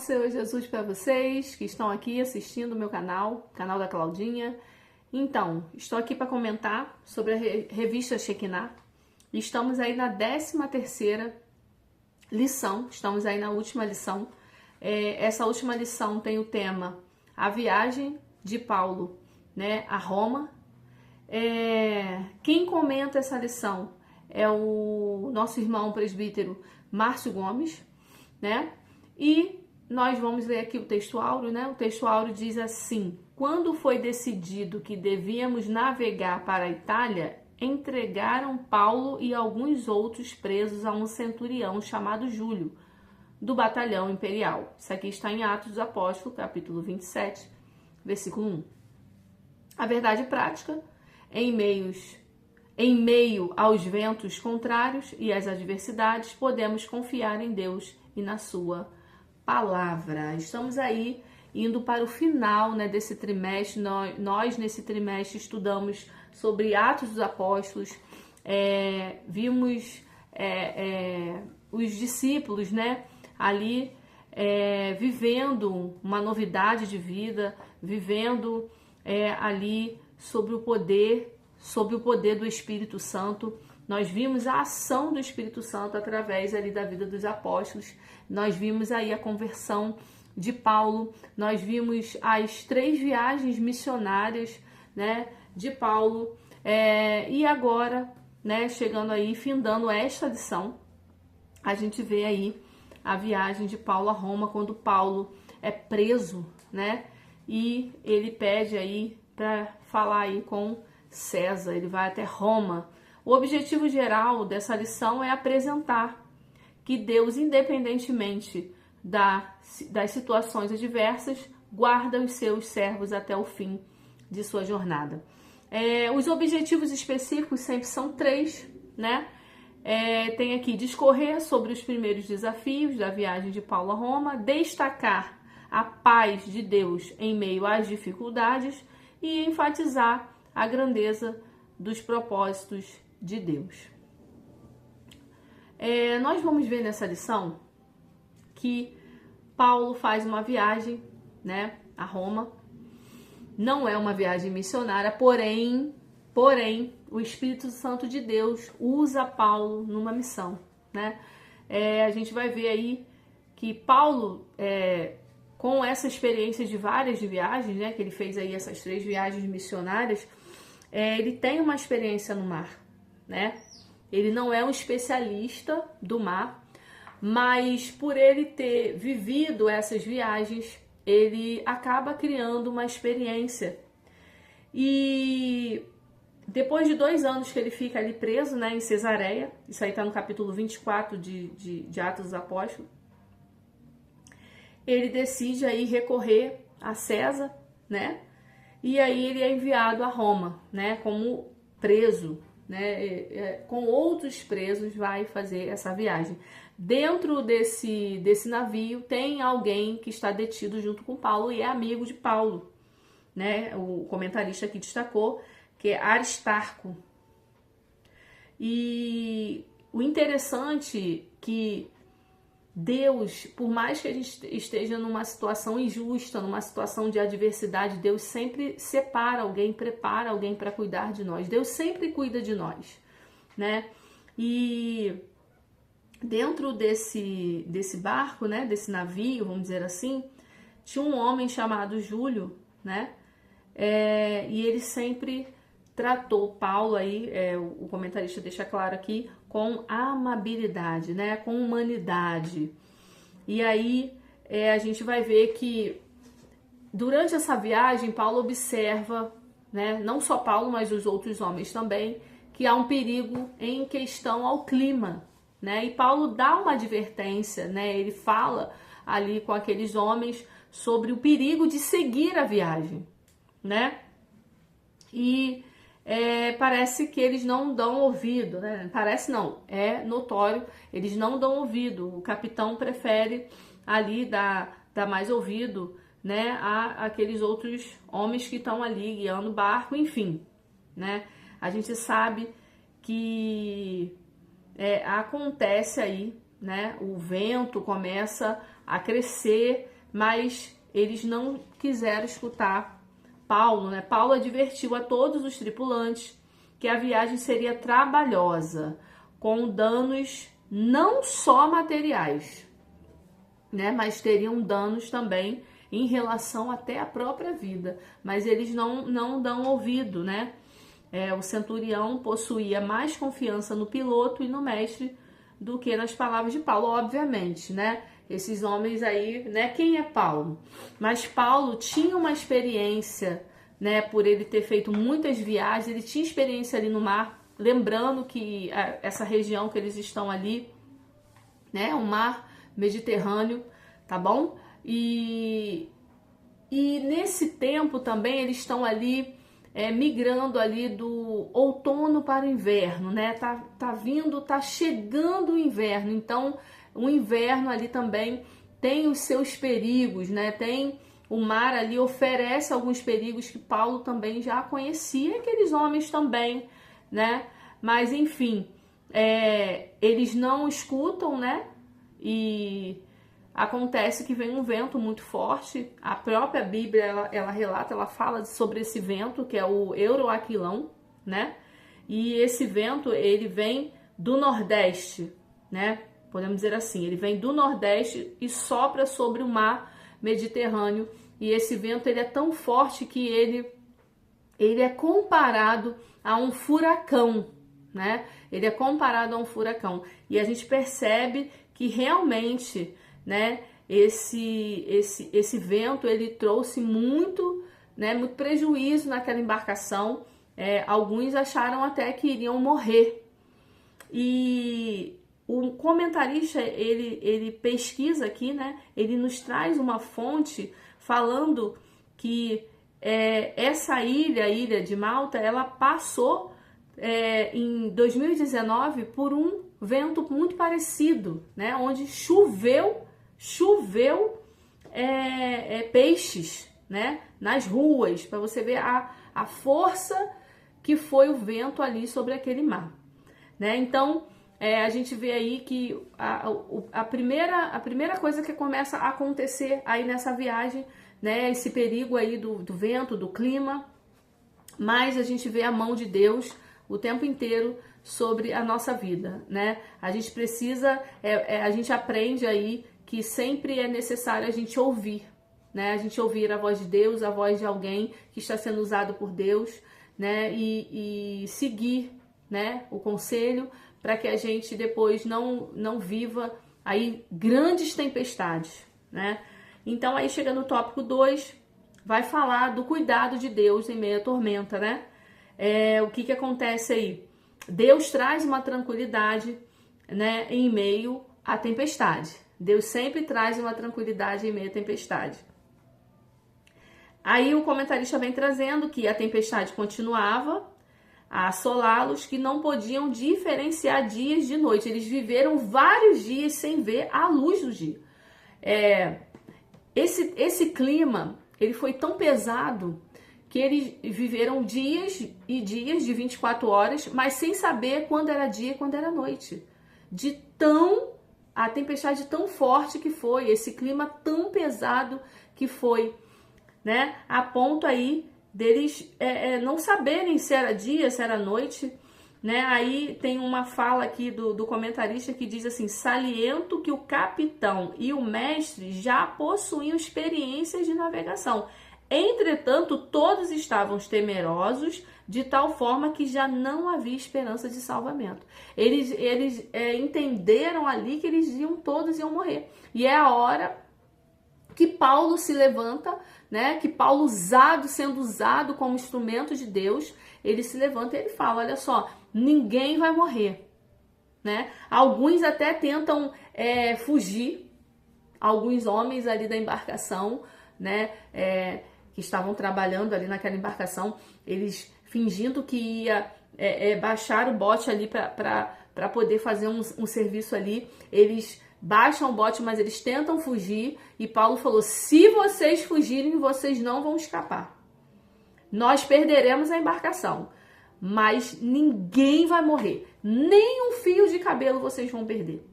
do Senhor Jesus para vocês que estão aqui assistindo o meu canal da Claudinha. Então, estou aqui para comentar sobre a revista Shekinah. Estamos aí na 13ª lição, estamos aí na última lição. Essa última lição tem o tema A Viagem de Paulo, né, a Roma. Quem comenta essa lição é o nosso irmão presbítero Márcio Gomes, né? E nós vamos ler aqui o texto áureo, né? O texto áureo diz assim: quando foi decidido que devíamos navegar para a Itália, entregaram Paulo e alguns outros presos a um centurião chamado Júlio, do batalhão imperial. Isso aqui está em Atos dos Apóstolos, capítulo 27, versículo 1. A verdade prática, em meio aos ventos contrários e às adversidades, podemos confiar em Deus e na sua palavra. Estamos aí indo para o final, né, desse trimestre. Nós nesse trimestre estudamos sobre Atos dos Apóstolos, vimos os discípulos, né, ali vivendo uma novidade de vida, vivendo ali sobre o poder do Espírito Santo. Nós vimos a ação do Espírito Santo através ali da vida dos apóstolos. Nós vimos aí a conversão de Paulo. Nós vimos as 3 viagens missionárias, né, de Paulo. E agora, né, chegando aí, findando esta lição, a gente vê aí a viagem de Paulo a Roma, quando Paulo é preso, né? E ele pede aí para falar aí com César. Ele vai até Roma. O objetivo geral dessa lição é apresentar que Deus, independentemente das situações adversas, guarda os seus servos até o fim de sua jornada. Os objetivos específicos sempre são 3, né? Tem aqui discorrer sobre os primeiros desafios da viagem de Paulo a Roma, destacar a paz de Deus em meio às dificuldades e enfatizar a grandeza dos propósitos de Deus. Nós vamos ver nessa lição que Paulo faz uma viagem, né, a Roma. Não é uma viagem missionária, porém, o Espírito Santo de Deus usa Paulo numa missão, né? A gente vai ver aí que Paulo, com essa experiência de várias viagens, né, que ele fez aí essas 3 viagens missionárias, ele tem uma experiência no mar, né? Ele não é um especialista do mar, mas por ele ter vivido essas viagens, ele acaba criando uma experiência. E depois de 2 anos que ele fica ali preso, né, em Cesareia, isso aí está no capítulo 24 de Atos dos Apóstolos, ele decide aí recorrer a César, né? E aí ele é enviado a Roma, né, como preso, né, com outros presos vai fazer essa viagem. Dentro desse navio tem alguém que está detido junto com Paulo e é amigo de Paulo, né? O comentarista aqui destacou que é Aristarco. E o interessante é que Deus, por mais que a gente esteja numa situação injusta, numa situação de adversidade, Deus sempre separa alguém, prepara alguém para cuidar de nós. Deus sempre cuida de nós, né? E dentro desse barco, né, desse navio, vamos dizer assim, tinha um homem chamado Júlio, né? E ele sempre tratou Paulo aí, o comentarista deixa claro aqui, com amabilidade, né, com humanidade. E aí a gente vai ver que durante essa viagem Paulo observa, né, não só Paulo, mas os outros homens também, que há um perigo em questão ao clima, né? E Paulo dá uma advertência, né? Ele fala ali com aqueles homens sobre o perigo de seguir a viagem, né? E parece que eles não dão ouvido, né? Parece não, é notório, eles não dão ouvido. O capitão prefere ali dar mais ouvido, né, a aqueles outros homens que estão ali guiando o barco, enfim, né? A gente sabe que acontece aí, né? O vento começa a crescer, mas eles não quiseram escutar Paulo, né? Paulo advertiu a todos os tripulantes que a viagem seria trabalhosa, com danos não só materiais, né? Mas teriam danos também em relação até à própria vida. Mas eles não dão ouvido, né? O centurião possuía mais confiança no piloto e no mestre do que nas palavras de Paulo, obviamente, né? Esses homens aí, né? Quem é Paulo? Mas Paulo tinha uma experiência, né? Por ele ter feito muitas viagens, ele tinha experiência ali no mar. Lembrando que essa região que eles estão ali, né? O mar Mediterrâneo, tá bom? E nesse tempo também eles estão ali migrando ali do outono para o inverno, né? Tá chegando o inverno. Então, o inverno ali também tem os seus perigos, né? O mar ali oferece alguns perigos que Paulo também já conhecia, aqueles homens também, né? Mas, enfim, eles não escutam, né? E acontece que vem um vento muito forte. A própria Bíblia, ela relata, ela fala sobre esse vento, que é o Euroaquilão, né? E esse vento, ele vem do Nordeste, né? Podemos dizer assim, ele vem do Nordeste e sopra sobre o mar Mediterrâneo. E esse vento, ele é tão forte que ele é comparado a um furacão, né? Ele é comparado a um furacão. E a gente percebe que realmente, né, esse vento, ele trouxe muito, né, muito prejuízo naquela embarcação. Alguns acharam até que iriam morrer. E o comentarista, ele pesquisa aqui, né, ele nos traz uma fonte falando que essa ilha, a ilha de Malta, ela passou em 2019 por um vento muito parecido, né, onde choveu peixes, né, nas ruas, para você ver a força que foi o vento ali sobre aquele mar, né? Então a gente vê aí que a primeira coisa que começa a acontecer aí nessa viagem, né, esse perigo aí do vento, do clima, mas a gente vê a mão de Deus o tempo inteiro sobre a nossa vida, né? A gente precisa, a gente aprende aí que sempre é necessário a gente ouvir, né? A gente ouvir a voz de Deus, a voz de alguém que está sendo usado por Deus, né? E seguir, né, o conselho, para que a gente depois não viva aí grandes tempestades, né? Então aí chega no tópico 2, vai falar do cuidado de Deus em meio à tormenta, né? O que acontece aí? Deus traz uma tranquilidade, né, em meio à tempestade. Deus sempre traz uma tranquilidade em meio à tempestade. Aí o comentarista vem trazendo que a tempestade continuava a assolá-los, que não podiam diferenciar dias de noite. Eles viveram vários dias sem ver a luz do dia. Esse clima, ele foi tão pesado que eles viveram dias e dias de 24 horas, mas sem saber quando era dia e quando era noite. A tempestade tão forte que foi, esse clima tão pesado que foi, né? A ponto aí deles não saberem se era dia, se era noite, né? Aí tem uma fala aqui do comentarista que diz assim: saliento que o capitão e o mestre já possuíam experiências de navegação. Entretanto, todos estavam temerosos, de tal forma que já não havia esperança de salvamento. Eles entenderam ali que todos iam morrer. E é a hora que Paulo se levanta, né? Que Paulo, sendo usado como instrumento de Deus, ele se levanta e ele fala: olha só, ninguém vai morrer, né? Alguns até tentam fugir, alguns homens ali da embarcação, né? Que estavam trabalhando ali naquela embarcação, eles fingindo que ia baixar o bote ali para poder fazer um serviço ali. Eles baixam o bote, mas eles tentam fugir. E Paulo falou: se vocês fugirem, vocês não vão escapar. Nós perderemos a embarcação, mas ninguém vai morrer. Nem um fio de cabelo vocês vão perder.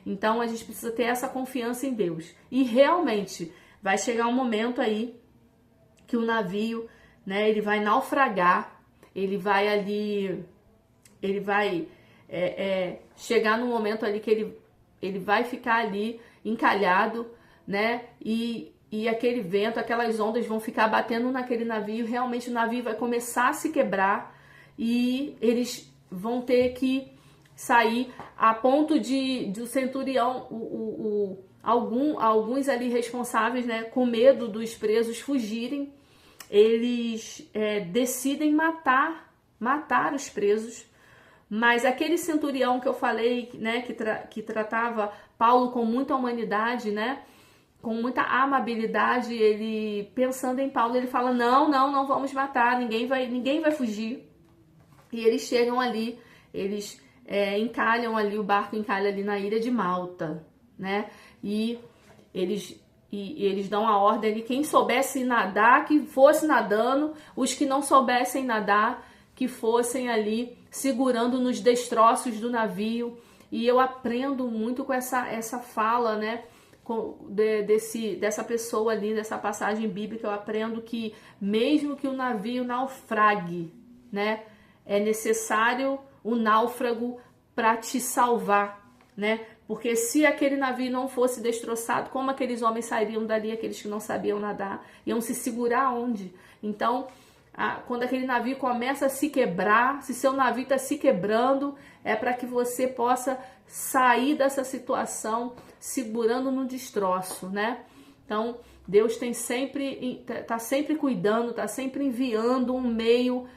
Então a gente precisa ter essa confiança em Deus. E realmente vai chegar um momento aí que o navio, né, ele vai naufragar, ele vai chegar num momento ali que ele vai ficar ali encalhado, né, e aquele vento, aquelas ondas vão ficar batendo naquele navio, realmente o navio vai começar a se quebrar e eles vão ter que sair a ponto do centurião, alguns ali responsáveis, né, com medo dos presos fugirem, eles decidem matar os presos, mas aquele centurião que eu falei, né, que tratava Paulo com muita humanidade, né, com muita amabilidade, ele pensando em Paulo, ele fala, não vamos matar, ninguém vai fugir. E eles chegam ali, eles encalham ali, o barco encalha ali na ilha de Malta, né? E eles dão a ordem ali, quem soubesse nadar, que fosse nadando, os que não soubessem nadar, que fossem ali segurando nos destroços do navio. E eu aprendo muito com essa fala, né? Dessa pessoa ali, dessa passagem bíblica, eu aprendo que mesmo que o navio naufrague, né? É necessário o náufrago para te salvar, né? Porque se aquele navio não fosse destroçado, como aqueles homens sairiam dali, aqueles que não sabiam nadar? Iam se segurar onde? Então, quando aquele navio começa a se quebrar, se seu navio está se quebrando, é para que você possa sair dessa situação segurando no destroço, né? Então, Deus está sempre cuidando, está sempre enviando um meio,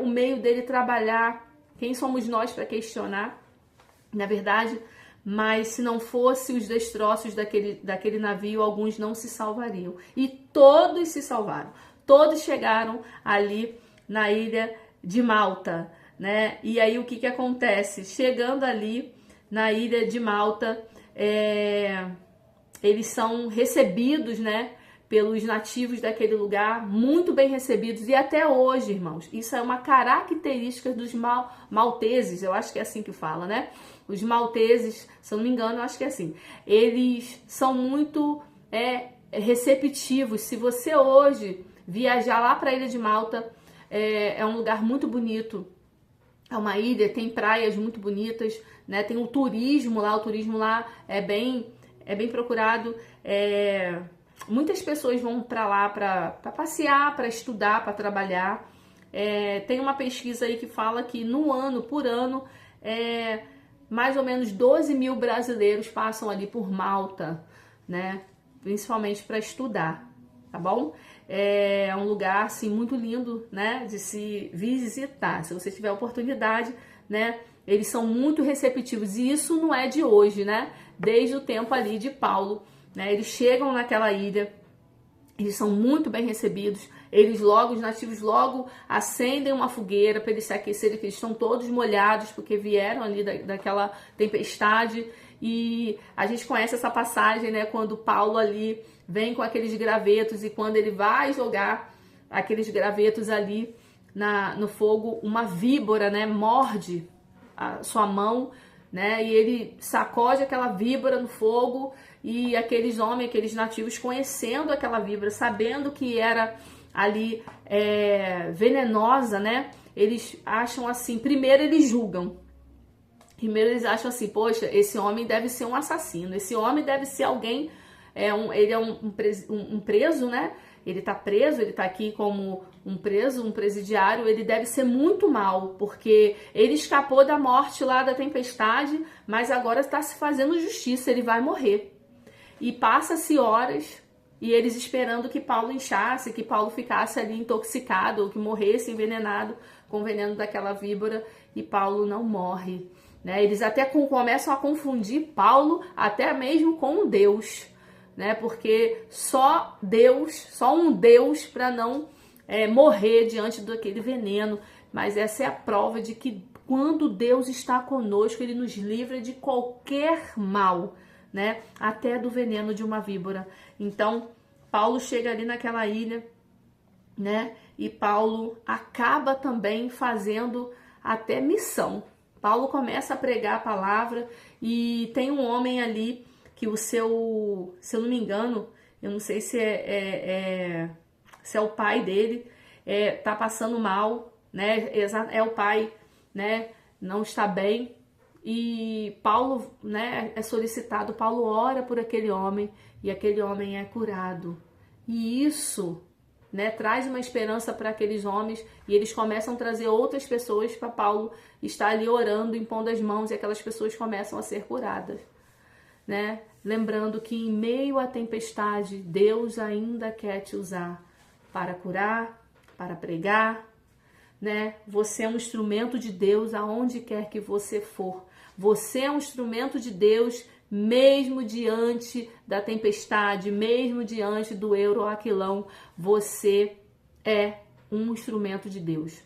o meio dele trabalhar. Quem somos nós para questionar, na verdade? Mas se não fosse os destroços daquele navio, alguns não se salvariam. E todos se salvaram. Todos chegaram ali na ilha de Malta, né? E aí o que acontece? Chegando ali na ilha de Malta, eles são recebidos, né, pelos nativos daquele lugar, muito bem recebidos. E até hoje, irmãos, isso é uma característica dos malteses, eu acho que é assim que fala, né? Os malteses, se eu não me engano, eu acho que é assim. Eles são muito receptivos. Se você hoje viajar lá para a Ilha de Malta, é um lugar muito bonito. É uma ilha, tem praias muito bonitas, né? Tem o turismo lá é bem procurado. Muitas pessoas vão para lá para passear, para estudar, para trabalhar. Tem uma pesquisa aí que fala que por ano, mais ou menos 12 mil brasileiros passam ali por Malta, né? Principalmente para estudar, tá bom? É um lugar, assim, muito lindo, né? De se visitar. Se você tiver a oportunidade, né? Eles são muito receptivos. E isso não é de hoje, né? Desde o tempo ali de Paulo, né? Eles chegam naquela ilha, eles são muito bem recebidos. Os nativos logo acendem uma fogueira para eles se aquecerem, que eles estão todos molhados porque vieram ali daquela tempestade. E a gente conhece essa passagem, né? Quando Paulo ali vem com aqueles gravetos e quando ele vai jogar aqueles gravetos ali no fogo, uma víbora, né, morde a sua mão, né? E ele sacode aquela víbora no fogo e aqueles nativos conhecendo aquela víbora, sabendo que era ali venenosa, né? Eles acham assim, primeiro eles julgam. Primeiro eles acham assim, poxa, esse homem deve ser um assassino, esse homem deve ser alguém, ele é um preso, né? Ele tá preso, ele tá aqui como um preso, um presidiário, ele deve ser muito mal, porque ele escapou da morte lá da tempestade, mas agora está se fazendo justiça, ele vai morrer. E passa-se horas, e eles esperando que Paulo inchasse, que Paulo ficasse ali intoxicado, ou que morresse envenenado com o veneno daquela víbora, e Paulo não morre. Né? Eles até começam a confundir Paulo até mesmo com Deus, né? Porque só um Deus para não morrer diante daquele veneno. Mas essa é a prova de que quando Deus está conosco, Ele nos livra de qualquer mal, né? Até do veneno de uma víbora. Então, Paulo chega ali naquela ilha, né? E Paulo acaba também fazendo até missão. Paulo começa a pregar a palavra e tem um homem ali que se eu não me engano, eu não sei se se é o pai dele, tá passando mal, né? É o pai, né? Não está bem. E Paulo, né, é solicitado, Paulo ora por aquele homem e aquele homem é curado. E isso, né, traz uma esperança para aqueles homens e eles começam a trazer outras pessoas para Paulo estar ali orando, impondo as mãos e aquelas pessoas começam a ser curadas, né? Lembrando que em meio à tempestade, Deus ainda quer te usar para curar, para pregar, né? Você é um instrumento de Deus aonde quer que você for. Você é um instrumento de Deus mesmo diante da tempestade, mesmo diante do euroaquilão, você é um instrumento de Deus.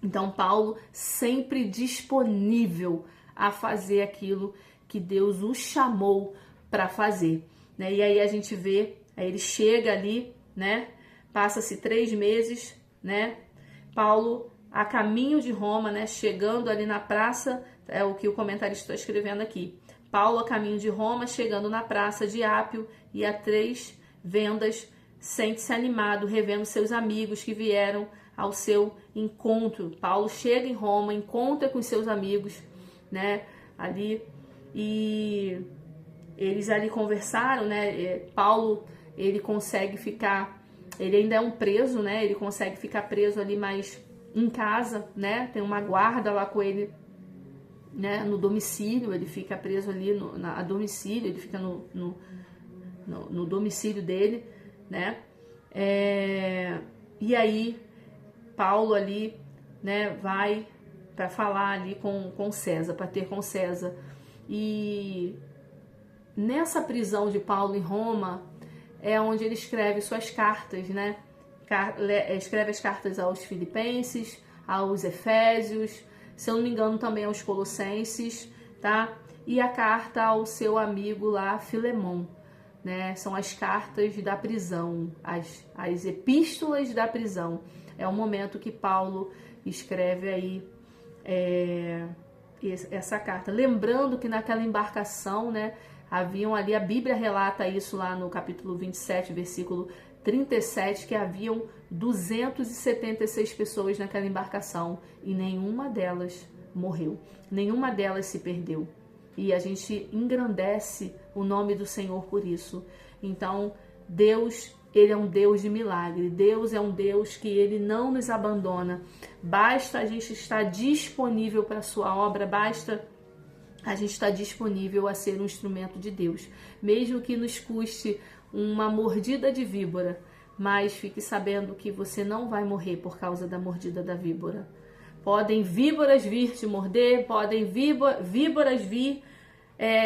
Então, Paulo sempre disponível a fazer aquilo que Deus o chamou para fazer, né? E aí a gente vê, aí ele chega ali, né? Passa-se 3 meses, né? Paulo a caminho de Roma, né? Chegando ali na praça, é o que o comentarista está escrevendo aqui. Paulo a caminho de Roma, chegando na praça de Ápio e a 3 vendas, sente-se animado, revendo seus amigos que vieram ao seu encontro. Paulo chega em Roma, encontra com seus amigos, né? Ali, e eles ali conversaram, né? Paulo, ele consegue ficar, ele ainda é um preso, né? Ele consegue ficar preso ali, mas em casa, né? Tem uma guarda lá com ele, né? No domicílio, ele fica preso ali a domicílio, ele fica no domicílio dele, né? E aí Paulo ali, né? Vai para falar ali com César, para ter com César. E nessa prisão de Paulo em Roma é onde ele escreve suas cartas, né? Escreve as cartas aos Filipenses, aos Efésios, se eu não me engano também aos Colossenses, tá? E a carta ao seu amigo lá, Filemon, né? São as cartas da prisão, as epístolas da prisão. É o momento que Paulo escreve aí essa carta. Lembrando que naquela embarcação, né? Haviam ali, a Bíblia relata isso lá no capítulo 27, versículo 37, que haviam 276 pessoas naquela embarcação e nenhuma delas morreu, nenhuma delas se perdeu. E a gente engrandece o nome do Senhor por isso. Então, Deus, Ele é um Deus de milagre. Deus é um Deus que Ele não nos abandona. Basta a gente estar disponível para a sua obra, basta a gente estar disponível a ser um instrumento de Deus. Mesmo que nos custe uma mordida de víbora, mas fique sabendo que você não vai morrer por causa da mordida da víbora. Podem víboras vir te morder, podem víboras vir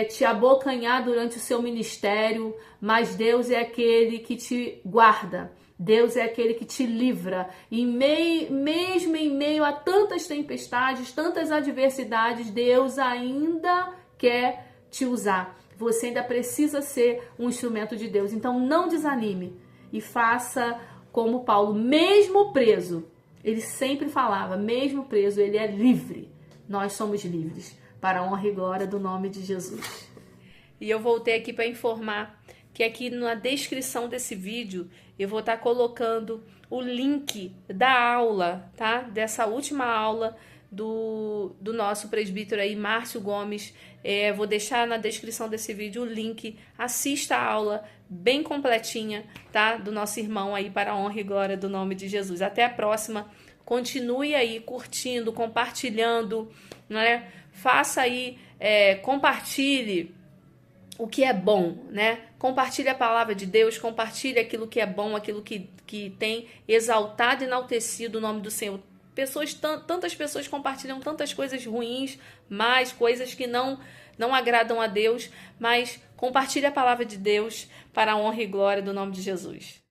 te abocanhar durante o seu ministério, mas Deus é aquele que te guarda, Deus é aquele que te livra. E mesmo em meio a tantas tempestades, tantas adversidades, Deus ainda quer te usar. Você ainda precisa ser um instrumento de Deus. Então não desanime e faça como Paulo, mesmo preso. Ele sempre falava, mesmo preso, ele é livre. Nós somos livres, para a honra e glória do nome de Jesus. E eu voltei aqui para informar que aqui na descrição desse vídeo eu vou estar colocando o link da aula, tá? Dessa última aula do nosso presbítero aí, Márcio Gomes. Vou deixar na descrição desse vídeo o link. Assista a aula bem completinha, tá? Do nosso irmão aí, para a honra e glória do nome de Jesus. Até a próxima. Continue aí curtindo, compartilhando, né? Faça aí, compartilhe o que é bom, né? Compartilhe a palavra de Deus, compartilhe aquilo que é bom, aquilo que tem exaltado e enaltecido o nome do Senhor. Tantas pessoas compartilham tantas coisas ruins, mais coisas que não agradam a Deus, mas compartilhe a palavra de Deus para a honra e glória do nome de Jesus.